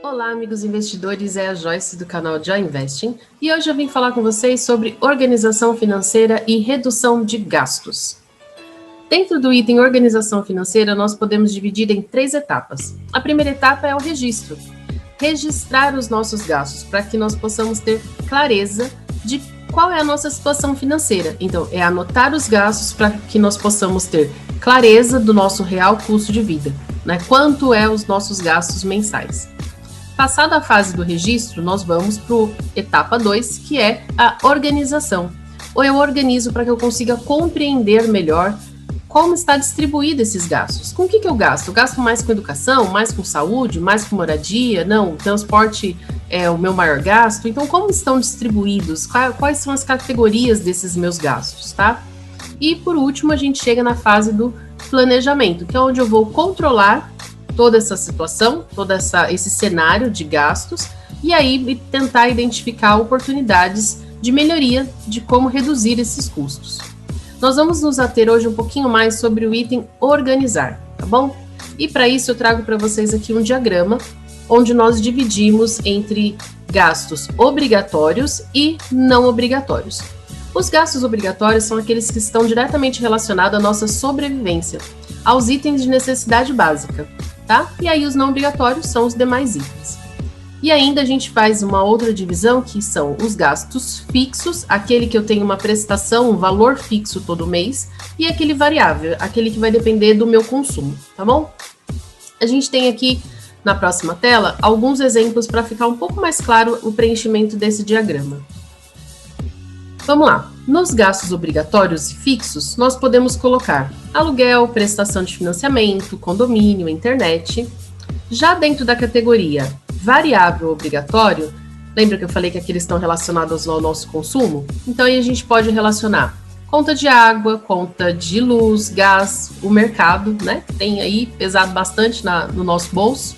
Olá, amigos investidores, é a Joyce do canal Joy Investing e hoje eu vim falar com vocês sobre organização financeira e redução de gastos. Dentro do item organização financeira, nós podemos dividir em 3 etapas. A primeira etapa é o registro. Registrar os nossos gastos para que nós possamos ter clareza de qual é a nossa situação financeira. Então, é anotar os gastos para que nós possamos ter clareza do nosso real custo de vida, né? Quanto é os nossos gastos mensais. Passada a fase do registro, nós vamos para a etapa 2, que é a organização. Ou eu organizo para que eu consiga compreender melhor como está distribuído esses gastos. Com o que eu gasto? Eu gasto mais com educação, mais com saúde, mais com moradia? Não, o transporte é o meu maior gasto. Então, como estão distribuídos? Quais são as categorias desses meus gastos, tá? E, por último, a gente chega na fase do planejamento, que é onde eu vou controlar toda essa situação, esse cenário de gastos, e aí tentar identificar oportunidades de melhoria de como reduzir esses custos. Nós vamos nos ater hoje um pouquinho mais sobre o item organizar, tá bom? E para isso eu trago para vocês aqui um diagrama, onde nós dividimos entre gastos obrigatórios e não obrigatórios. Os gastos obrigatórios são aqueles que estão diretamente relacionados à nossa sobrevivência, aos itens de necessidade básica, tá? E aí os não obrigatórios são os demais itens. E ainda a gente faz uma outra divisão, que são os gastos fixos, aquele que eu tenho uma prestação, um valor fixo todo mês, e aquele variável, aquele que vai depender do meu consumo, tá bom? A gente tem aqui na próxima tela alguns exemplos para ficar um pouco mais claro o preenchimento desse diagrama. Vamos lá. Nos gastos obrigatórios e fixos, nós podemos colocar aluguel, prestação de financiamento, condomínio, internet. Já dentro da categoria variável obrigatório, lembra que eu falei que aqui eles estão relacionados ao nosso consumo? Então aí a gente pode relacionar conta de água, conta de luz, gás, o mercado, né? Tem aí pesado bastante no nosso bolso.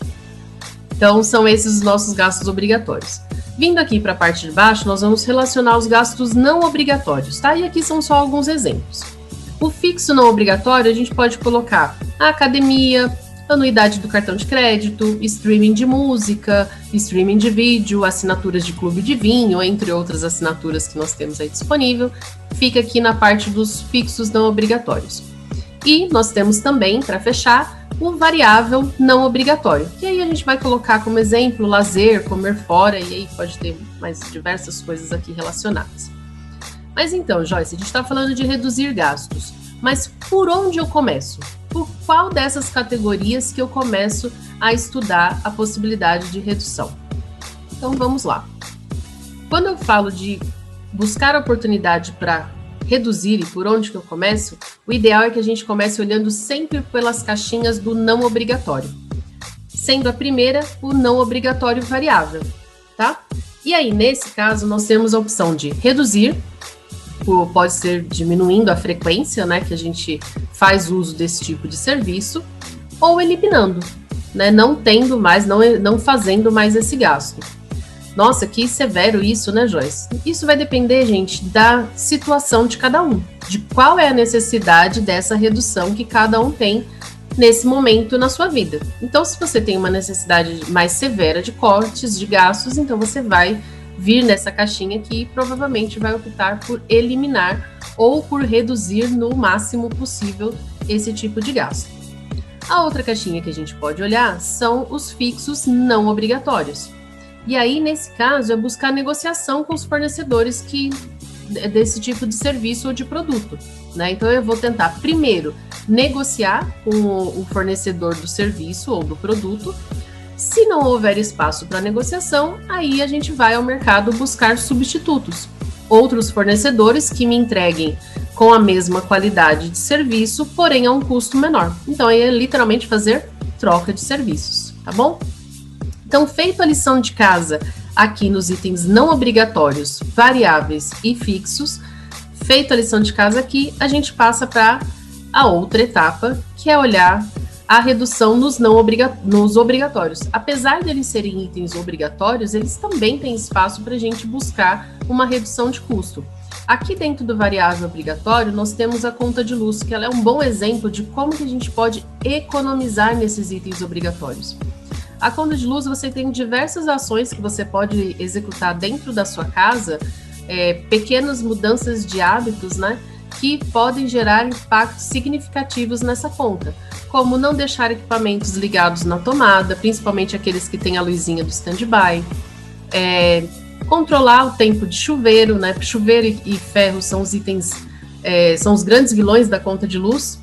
Então são esses os nossos gastos obrigatórios. Vindo aqui para a parte de baixo, nós vamos relacionar os gastos não obrigatórios, tá? E aqui são só alguns exemplos. O fixo não obrigatório, a gente pode colocar a academia, anuidade do cartão de crédito, streaming de música, streaming de vídeo, assinaturas de clube de vinho, entre outras assinaturas que nós temos aí disponível. Fica aqui na parte dos fixos não obrigatórios. E nós temos também, para fechar, o variável não obrigatório, que aí a gente vai colocar como exemplo lazer, comer fora, e aí pode ter mais diversas coisas aqui relacionadas. Mas então, Joyce, a gente está falando de reduzir gastos, mas por onde eu começo? Por qual dessas categorias que eu começo a estudar a possibilidade de redução? Então vamos lá. Quando eu falo de buscar oportunidade para reduzir e por onde que eu começo, o ideal é que a gente comece olhando sempre pelas caixinhas do não obrigatório, sendo a primeira o não obrigatório variável, tá? E aí, nesse caso, nós temos a opção de reduzir, pode ser diminuindo a frequência, né, que a gente faz uso desse tipo de serviço, ou eliminando, né, não tendo mais, não fazendo mais esse gasto. Nossa, que severo isso, né, Joyce? Isso vai depender, gente, da situação de cada um, de qual é a necessidade dessa redução que cada um tem nesse momento na sua vida. Então, se você tem uma necessidade mais severa de cortes, de gastos, então você vai vir nessa caixinha aqui e provavelmente vai optar por eliminar ou por reduzir no máximo possível esse tipo de gasto. A outra caixinha que a gente pode olhar são os fixos não obrigatórios. E aí, nesse caso, é buscar negociação com os fornecedores desse tipo de serviço ou de produto, né? Então, eu vou tentar, primeiro, negociar com o fornecedor do serviço ou do produto. Se não houver espaço para negociação, aí a gente vai ao mercado buscar substitutos, outros fornecedores que me entreguem com a mesma qualidade de serviço, porém a um custo menor. Então, aí é literalmente fazer troca de serviços, tá bom? Então, feito a lição de casa aqui nos itens não obrigatórios, variáveis e fixos, feita a lição de casa aqui, a gente passa para a outra etapa, que é olhar a redução nos obrigatórios. Apesar de eles serem itens obrigatórios, eles também têm espaço para a gente buscar uma redução de custo. Aqui dentro do variável obrigatório, nós temos a conta de luz, que ela é um bom exemplo de como que a gente pode economizar nesses itens obrigatórios. A conta de luz, você tem diversas ações que você pode executar dentro da sua casa, pequenas mudanças de hábitos, né, que podem gerar impactos significativos nessa conta, como não deixar equipamentos ligados na tomada, principalmente aqueles que têm a luzinha do stand-by, controlar o tempo de chuveiro, né, chuveiro e ferro são os itens, são os grandes vilões da conta de luz.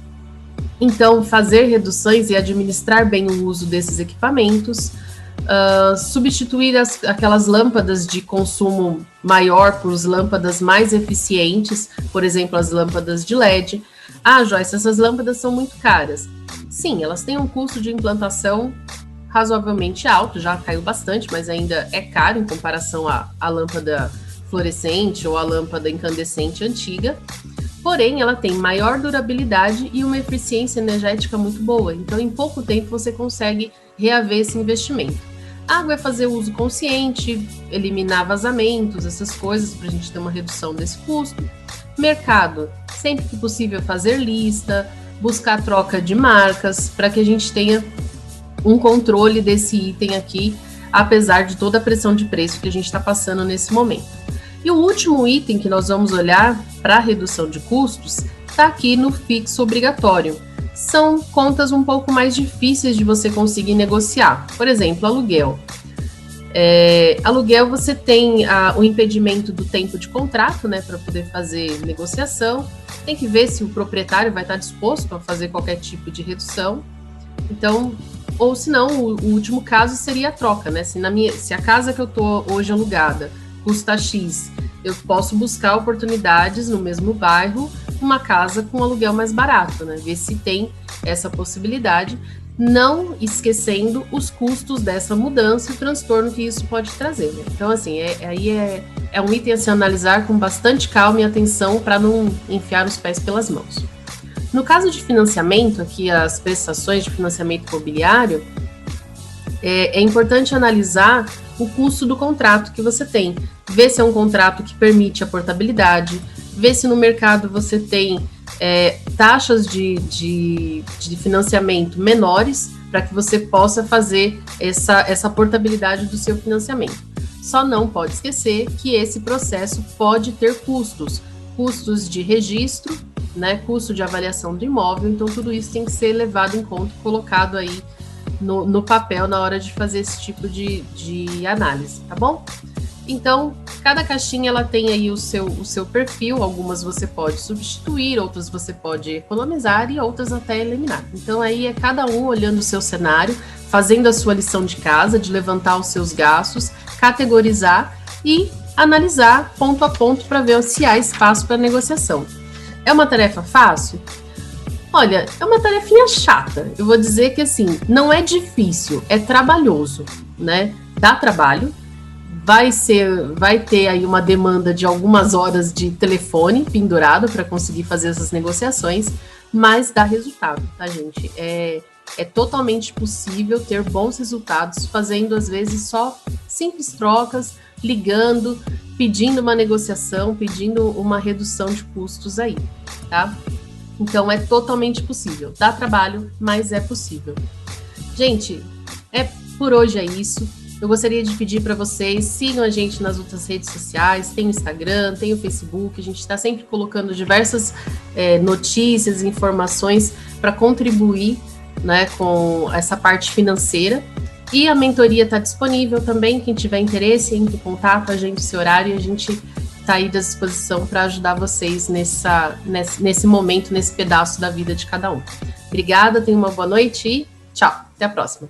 Então, fazer reduções e administrar bem o uso desses equipamentos, substituir aquelas lâmpadas de consumo maior por lâmpadas mais eficientes, por exemplo, as lâmpadas de LED. Ah, Joyce, essas lâmpadas são muito caras. Sim, elas têm um custo de implantação razoavelmente alto, já caiu bastante, mas ainda é caro em comparação à lâmpada fluorescente ou à lâmpada incandescente antiga. Porém, ela tem maior durabilidade e uma eficiência energética muito boa. Então, em pouco tempo, você consegue reaver esse investimento. A água é fazer uso consciente, eliminar vazamentos, essas coisas, para a gente ter uma redução desse custo. Mercado, sempre que possível, fazer lista, buscar troca de marcas, para que a gente tenha um controle desse item aqui, apesar de toda a pressão de preço que a gente está passando nesse momento. E o último item que nós vamos olhar para a redução de custos está aqui no fixo obrigatório. São contas um pouco mais difíceis de você conseguir negociar. Por exemplo, aluguel. Aluguel você tem o impedimento do tempo de contrato, né, para poder fazer negociação. Tem que ver se o proprietário vai estar disposto a fazer qualquer tipo de redução. Então, ou se não, o último caso seria a troca, né? Se a casa que eu estou hoje alugada custa X, eu posso buscar oportunidades no mesmo bairro, uma casa com aluguel mais barato, né? Ver se tem essa possibilidade, não esquecendo os custos dessa mudança e o transtorno que isso pode trazer, né? Então, assim, é um item a se analisar com bastante calma e atenção para não enfiar os pés pelas mãos. No caso de financiamento, aqui as prestações de financiamento imobiliário, é importante analisar o custo do contrato que você tem, ver se é um contrato que permite a portabilidade, ver se no mercado você tem taxas de financiamento menores para que você possa fazer essa portabilidade do seu financiamento. Só não pode esquecer que esse processo pode ter custos de registro, né, custo de avaliação do imóvel, então tudo isso tem que ser levado em conta, colocado aí no papel na hora de fazer esse tipo de análise, tá bom? Então, cada caixinha ela tem aí o seu perfil, algumas você pode substituir, outras você pode economizar e outras até eliminar. Então aí é cada um olhando o seu cenário, fazendo a sua lição de casa, de levantar os seus gastos, categorizar e analisar ponto a ponto para ver se há espaço para negociação. É uma tarefa fácil? Olha, é uma tarefinha chata. Eu vou dizer que, assim, não é difícil, é trabalhoso, né? Dá trabalho, vai ter aí uma demanda de algumas horas de telefone pendurado para conseguir fazer essas negociações, mas dá resultado, tá, gente? É totalmente possível ter bons resultados fazendo, às vezes, só simples trocas, ligando, pedindo uma negociação, pedindo uma redução de custos aí, tá? Então, é totalmente possível. Dá trabalho, mas é possível. Gente, por hoje é isso. Eu gostaria de pedir para vocês, sigam a gente nas outras redes sociais, tem o Instagram, tem o Facebook, a gente está sempre colocando diversas notícias, informações para contribuir, né, com essa parte financeira. E a mentoria está disponível também, quem tiver interesse, entre em contato, agende esse horário e a gente está aí à disposição para ajudar vocês nesse momento, nesse pedaço da vida de cada um. Obrigada, tenham uma boa noite e tchau, até a próxima.